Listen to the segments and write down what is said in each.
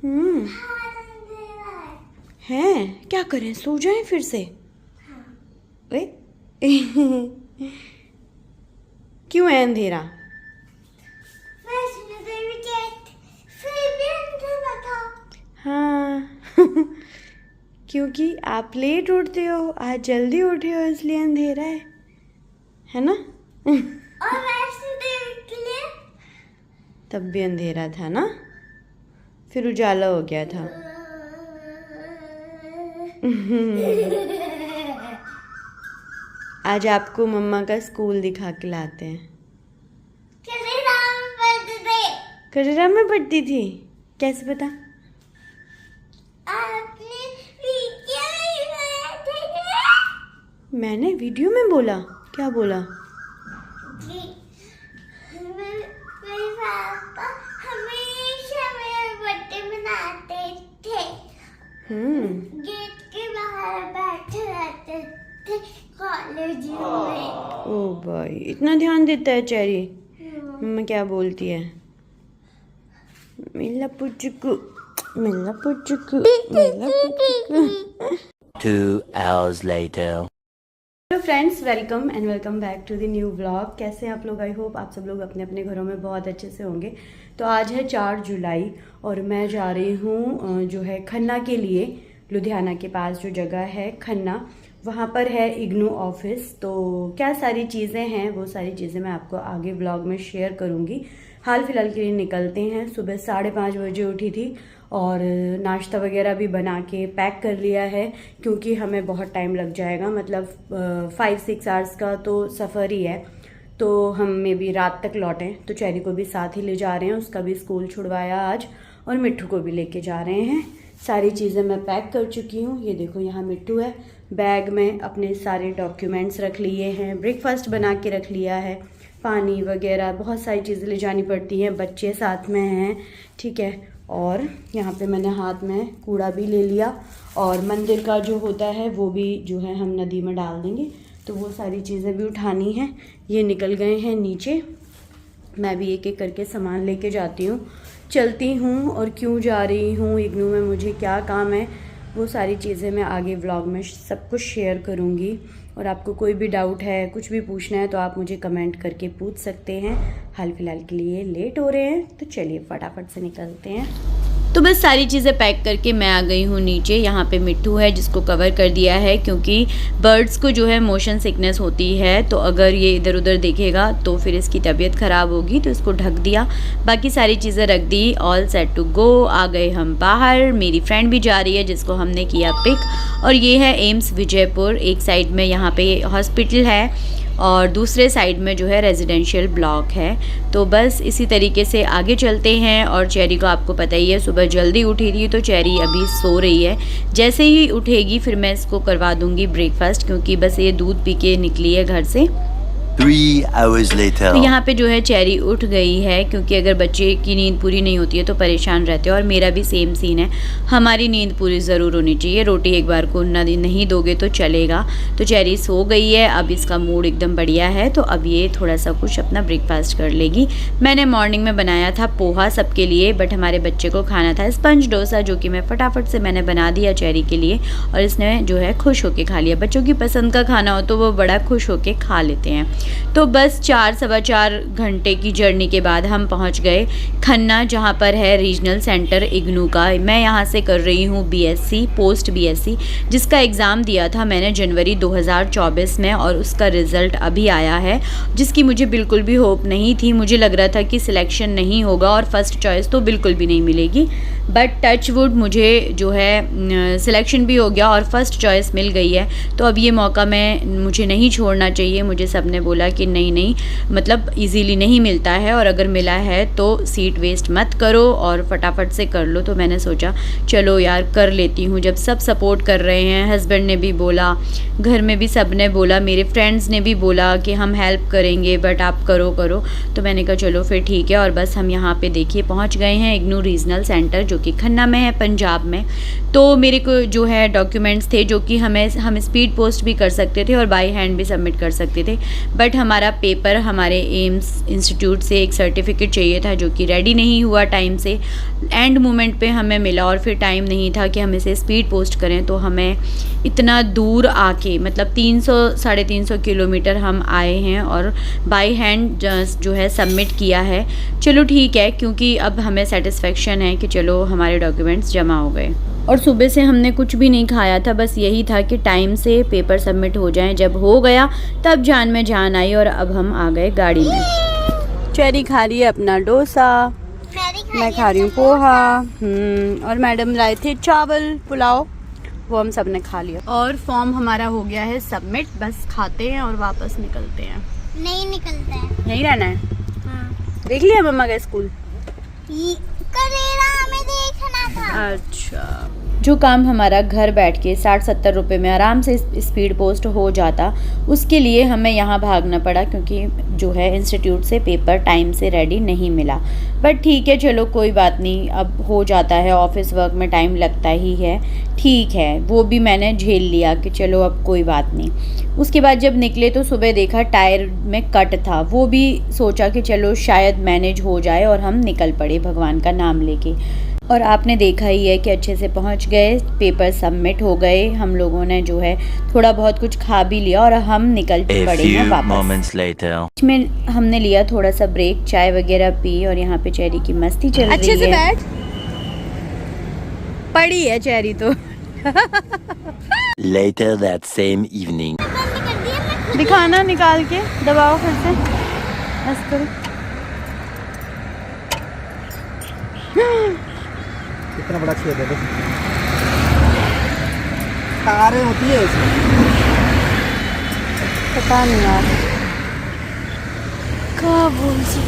हम्म। हैं, क्या करें, सो जाएं फिर से? ओए क्यों है अंधेरा? हाँ क्योंकि आप लेट उठते हो, आज जल्दी उठे हो इसलिए अंधेरा है ना? और वैष्णो देवी के लिए तब भी अंधेरा था ना, फिर उजाला हो गया था। आज आपको मम्मा का स्कूल दिखा के लाते हैं। करेरा में पढ़ती थी? कैसे पता? आपने वीडियो में थे। मैंने वीडियो में बोला? क्या बोला? मेरे पापा हमेशा मेरे बर्थडे मनाते थे। गेट के बाहर बैठे रहते थे कॉलेज में। ओ भाई, इतना ध्यान देता है चेरी। मम्मा क्या बोलती है? मिला पुचकू, मिला पुचकू, मिला पुचकू। 2 hours later. Hello friends, welcome and welcome back to the new vlog. कैसे हैं आप लोग? आई होप आप सब लोग अपने अपने घरों में बहुत अच्छे से होंगे। तो आज है 4 जुलाई और मैं जा रही हूँ जो है खन्ना के लिए। लुधियाना के पास जो जगह है खन्ना, वहाँ पर है इग्नू ऑफिस। तो क्या सारी चीज़ें हैं, वो सारी चीज़ें मैं आपको आगे व्लॉग में शेयर करूँगी। हाल फिलहाल के लिए निकलते हैं। सुबह 5:30 बजे उठी थी और नाश्ता वगैरह भी बना के पैक कर लिया है, क्योंकि हमें बहुत टाइम लग जाएगा। मतलब 5-6 आवर्स का तो सफ़र ही है, तो हम मे बी रात तक लौटें। तो चेरी को भी साथ ही ले जा रहे हैं, उसका भी स्कूल छुड़वाया आज, और मिट्ठू को भी लेके जा रहे हैं। सारी चीज़ें मैं पैक कर चुकी हूँ। ये देखो, यहाँ मिट्ठू है। बैग में अपने सारे डॉक्यूमेंट्स रख लिए हैं, ब्रेकफास्ट बना के रख लिया है, पानी वगैरह बहुत सारी चीज़ें ले जानी पड़ती हैं। बच्चे साथ में हैं, ठीक है। और यहाँ पे मैंने हाथ में कूड़ा भी ले लिया, और मंदिर का जो होता है वो भी जो है हम नदी में डाल देंगे, तो वो सारी चीज़ें भी उठानी हैं। ये निकल गए हैं नीचे, मैं भी एक एक करके सामान लेके जाती हूँ, चलती हूँ। और क्यों जा रही हूँ इग्नू में, मुझे क्या काम है, वो सारी चीज़ें मैं आगे व्लॉग में सब कुछ शेयर करूँगी। और आपको कोई भी डाउट है, कुछ भी पूछना है, तो आप मुझे कमेंट करके पूछ सकते हैं। हाल फिलहाल के लिए लेट हो रहे हैं, तो चलिए फटाफट से निकलते हैं। तो बस सारी चीज़ें पैक करके मैं आ गई हूँ नीचे। यहाँ पे मिट्ठू है जिसको कवर कर दिया है, क्योंकि बर्ड्स को जो है मोशन सिकनेस होती है, तो अगर ये इधर उधर देखेगा तो फिर इसकी तबीयत ख़राब होगी, तो इसको ढक दिया। बाकी सारी चीज़ें रख दी, ऑल सेट टू गो। आ गए हम बाहर। मेरी फ्रेंड भी जा रही है जिसको हमने किया पिक। और ये है एम्स विजयपुर। एक साइड में यहाँ पे हॉस्पिटल है और दूसरे साइड में जो है रेजिडेंशियल ब्लॉक है। तो बस इसी तरीके से आगे चलते हैं। और चेरी को आपको पता ही है, सुबह जल्दी उठी थी, तो चेरी अभी सो रही है। जैसे ही उठेगी फिर मैं इसको करवा दूंगी ब्रेकफास्ट, क्योंकि बस ये दूध पी के निकली है घर से। 3 hours later. तो यहाँ पे जो है चेरी उठ गई है, क्योंकि अगर बच्चे की नींद पूरी नहीं होती है तो परेशान रहते हैं। और मेरा भी सेम सीन है, हमारी नींद पूरी ज़रूर होनी चाहिए। रोटी एक बार को नहीं दोगे तो चलेगा। तो चेरी सो गई है, अब इसका मूड एकदम बढ़िया है, तो अब ये थोड़ा सा कुछ अपना ब्रेकफास्ट कर लेगी। मैंने मॉर्निंग में बनाया था पोहा सबके लिए, बट हमारे बच्चे को खाना था स्पंज डोसा, जो कि मैं फटाफट से मैंने बना दिया चेरी के लिए, और इसने जो है खुश होके खा लिया। बच्चों की पसंद का खाना हो तो वो बड़ा खुश होके खा लेते हैं। तो बस 4-4.25 घंटे की जर्नी के बाद हम पहुंच गए खन्ना, जहां पर है रीजनल सेंटर इग्नू का। मैं यहां से कर रही हूं बीएससी, पोस्ट बीएससी, जिसका एग्ज़ाम दिया था मैंने जनवरी 2024 में, और उसका रिज़ल्ट अभी आया है, जिसकी मुझे बिल्कुल भी होप नहीं थी। मुझे लग रहा था कि सिलेक्शन नहीं होगा और फर्स्ट चॉइस तो बिल्कुल भी नहीं मिलेगी, बट टच वुड मुझे जो है सिलेक्शन भी हो गया और फर्स्ट चॉइस मिल गई है। तो अब ये मौका मुझे नहीं छोड़ना चाहिए। मुझे सब ने बोला कि नहीं, मतलब इजीली नहीं मिलता है, और अगर मिला है तो सीट वेस्ट मत करो और फटाफट से कर लो। तो मैंने सोचा चलो यार कर लेती हूँ, जब सब सपोर्ट कर रहे हैं। हस्बैंड ने भी बोला, घर में भी सब ने बोला, मेरे फ्रेंड्स ने भी बोला कि हम हेल्प करेंगे, बट आप करो। तो मैंने कहा चलो फिर ठीक है। और बस हम यहाँ पे देखिए पहुँच गए हैं इग्नू रीजनल सेंटर, जो कि खन्ना में है, पंजाब में। तो मेरे को जो है डॉक्यूमेंट्स थे जो कि हम स्पीड पोस्ट भी कर सकते थे और बाय हैंड भी सबमिट कर सकते थे, बट हमारा पेपर हमारे एम्स इंस्टीट्यूट से एक सर्टिफिकेट चाहिए था जो कि रेडी नहीं हुआ टाइम से, एंड मोमेंट पे हमें मिला और फिर टाइम नहीं था कि हम इसे स्पीड पोस्ट करें। तो हमें इतना दूर आके मतलब 300-350 किलोमीटर हम आए हैं और बाय हैंड जो है सबमिट किया है। चलो ठीक है, क्योंकि अब हमें सेटिस्फेक्शन है कि चलो हमारे डॉक्यूमेंट्स जमा हो गए। और सुबह से हमने कुछ भी नहीं खाया था, बस यही था कि टाइम से पेपर सबमिट हो जाएं। जब हो गया तब जान में जान आई और अब हम आ गए गाड़ी में। चेरी खा रही है अपना डोसा, मैं खा रही हूँ पोहा, और मैडम लाए थे चावल पुलाव, वो हम सब ने खा लिया। और फॉर्म हमारा हो गया है सबमिट, बस खाते हैं और वापस निकलते हैं। नहीं निकलता है, यहीं रहना है। हाँ। देख लिया मम्मा का स्कूल? करेला हमें देखना था। अच्छा, जो काम हमारा घर बैठ के 60-70 रुपये में आराम से स्पीड पोस्ट हो जाता, उसके लिए हमें यहाँ भागना पड़ा क्योंकि जो है इंस्टीट्यूट से पेपर टाइम से रेडी नहीं मिला। बट ठीक है, चलो कोई बात नहीं, अब हो जाता है, ऑफिस वर्क में टाइम लगता ही है, ठीक है, वो भी मैंने झेल लिया कि चलो अब कोई बात नहीं। उसके बाद जब निकले तो सुबह देखा टायर में कट था, वो भी सोचा कि चलो शायद मैनेज हो जाए और हम निकल पड़े भगवान का नाम लेके। और आपने देखा ही है कि अच्छे से पहुंच गए, पेपर सबमिट हो गए, हम लोगों ने जो है थोड़ा बहुत कुछ खा भी लिया और हम निकल पड़े हैं वापस। इसमें हमने लिया थोड़ा सा ब्रेक, चाय वगैरह पी और यहाँ पे चेरी की मस्ती चल रही है। अच्छे से बैठ, पड़ी है चेरी तो। Later that same evening. दिखाना निकाल के, दबाओ फिर से, बस करो। कितना बड़ा छेद है, तारें होती है इसमें, पता नहीं यार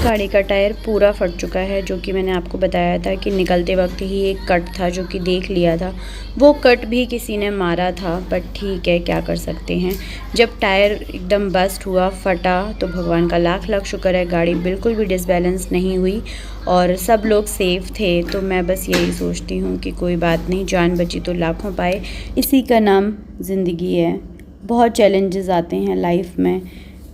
गाड़ी का टायर पूरा फट चुका है, जो कि मैंने आपको बताया था कि निकलते वक्त ही एक कट था जो कि देख लिया था, वो कट भी किसी ने मारा था, बट ठीक है क्या कर सकते हैं। जब टायर एकदम बस्ट हुआ, फटा, तो भगवान का लाख लाख शुक्र है गाड़ी बिल्कुल भी डिसबैलेंस नहीं हुई और सब लोग सेफ़ थे। तो मैं बस यही सोचती हूँ कि कोई बात नहीं, जान बची तो लाखों पाए, इसी का नाम ज़िंदगी है। बहुत चैलेंजेस आते हैं लाइफ में,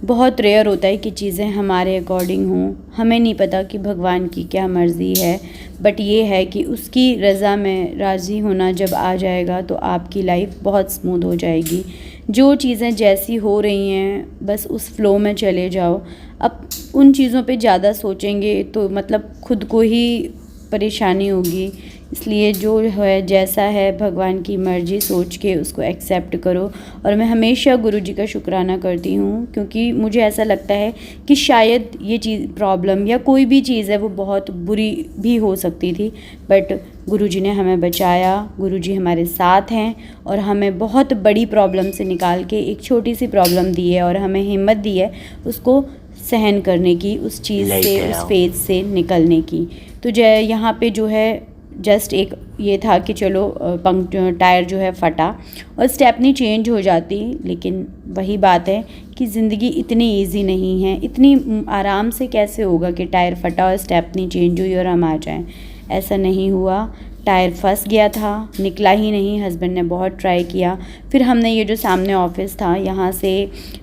बहुत रेयर होता है कि चीज़ें हमारे अकॉर्डिंग हों, हमें नहीं पता कि भगवान की क्या मर्ज़ी है, बट ये है कि उसकी रज़ा में राज़ी होना जब आ जाएगा तो आपकी लाइफ बहुत स्मूथ हो जाएगी। जो चीज़ें जैसी हो रही हैं बस उस फ़्लो में चले जाओ। अब उन चीज़ों पे ज़्यादा सोचेंगे तो मतलब खुद को ही परेशानी होगी, इसलिए जो है जैसा है भगवान की मर्ज़ी सोच के उसको एक्सेप्ट करो। और मैं हमेशा गुरुजी का शुक्राना करती हूँ, क्योंकि मुझे ऐसा लगता है कि शायद ये चीज़ प्रॉब्लम या कोई भी चीज़ है वो बहुत बुरी भी हो सकती थी, बट गुरुजी ने हमें बचाया, गुरुजी हमारे साथ हैं और हमें बहुत बड़ी प्रॉब्लम से निकाल के एक छोटी सी प्रॉब्लम दी है और हमें हिम्मत दी है उसको सहन करने की, उस चीज़ से, उस फेज से निकलने की। तो यहाँ पे जो है जस्ट एक ये था कि चलो टायर जो है फटा और स्टेपनी चेंज हो जाती, लेकिन वही बात है कि ज़िंदगी इतनी इजी नहीं है, इतनी आराम से कैसे होगा कि टायर फटा और स्टेपनी चेंज हुई और हम आ जाएं। ऐसा नहीं हुआ, टायर फंस गया था, निकला ही नहीं। हस्बैंड ने बहुत ट्राई किया, फिर हमने ये जो सामने ऑफिस था यहाँ से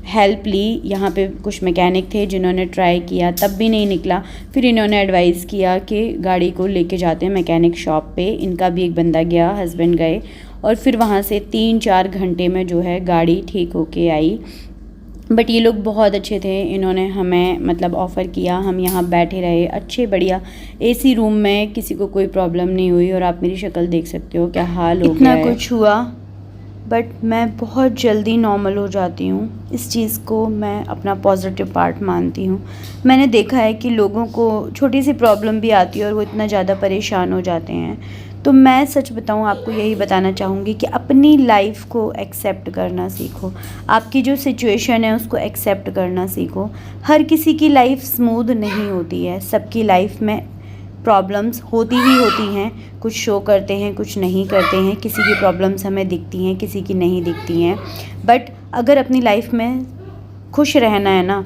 हेल्प ली, यहाँ पे कुछ मैकेनिक थे जिन्होंने ट्राई किया, तब भी नहीं निकला। फिर इन्होंने एडवाइस किया कि गाड़ी को लेके जाते हैं मैकेनिक शॉप पे। इनका भी एक बंदा गया, हस्बैंड गए और फिर वहाँ से 3-4 घंटे में जो है गाड़ी ठीक होके आई। बट ये लोग बहुत अच्छे थे, इन्होंने हमें मतलब ऑफ़र किया, हम यहाँ बैठे रहे अच्छे बढ़िया एसी रूम में, किसी को कोई प्रॉब्लम नहीं हुई। और आप मेरी शक्ल देख सकते हो क्या हाल हो गया है। इतना कुछ हुआ बट मैं बहुत जल्दी नॉर्मल हो जाती हूँ, इस चीज़ को मैं अपना पॉजिटिव पार्ट मानती हूँ। मैंने देखा है कि लोगों को छोटी सी प्रॉब्लम भी आती है और वो इतना ज़्यादा परेशान हो जाते हैं। तो मैं सच बताऊँ आपको यही बताना चाहूँगी कि अपनी लाइफ को एक्सेप्ट करना सीखो, आपकी जो सिचुएशन है उसको एक्सेप्ट करना सीखो। हर किसी की लाइफ स्मूथ नहीं होती है, सबकी लाइफ में प्रॉब्लम्स होती ही होती हैं, कुछ शो करते हैं कुछ नहीं करते हैं, किसी की प्रॉब्लम्स हमें दिखती हैं किसी की नहीं दिखती हैं। बट अगर अपनी लाइफ में खुश रहना है ना,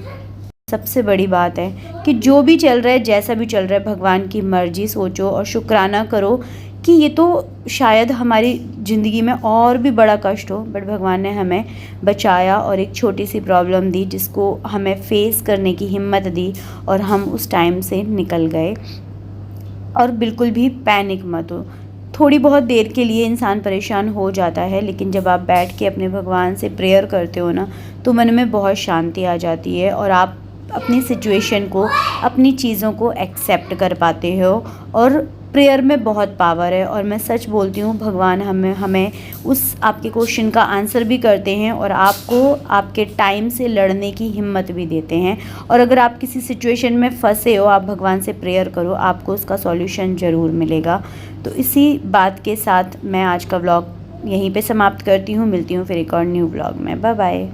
सबसे बड़ी बात है कि जो भी चल रहा है जैसा भी चल रहा है भगवान की मर्ज़ी सोचो और शुक्राना करो कि ये तो शायद हमारी ज़िंदगी में और भी बड़ा कष्ट हो, बट भगवान ने हमें बचाया और एक छोटी सी प्रॉब्लम दी जिसको हमें फेस करने की हिम्मत दी और हम उस टाइम से निकल गए। और बिल्कुल भी पैनिक मत हो। थोड़ी बहुत देर के लिए इंसान परेशान हो जाता है, लेकिन जब आप बैठ के अपने भगवान से प्रेयर करते हो ना, तो मन में बहुत शांति आ जाती है और आप अपनी सिचुएशन को, अपनी चीज़ों को एक्सेप्ट कर पाते हो। और प्रेयर में बहुत पावर है और मैं सच बोलती हूँ, भगवान हमें उस आपके क्वेश्चन का आंसर भी करते हैं और आपको आपके टाइम से लड़ने की हिम्मत भी देते हैं। और अगर आप किसी सिचुएशन में फंसे हो, आप भगवान से प्रेयर करो, आपको उसका सॉल्यूशन ज़रूर मिलेगा। तो इसी बात के साथ मैं आज का व्लॉग यहीं पे समाप्त करती हूँ। मिलती हूँ फिर एक और न्यू व्लॉग में। Bye bye.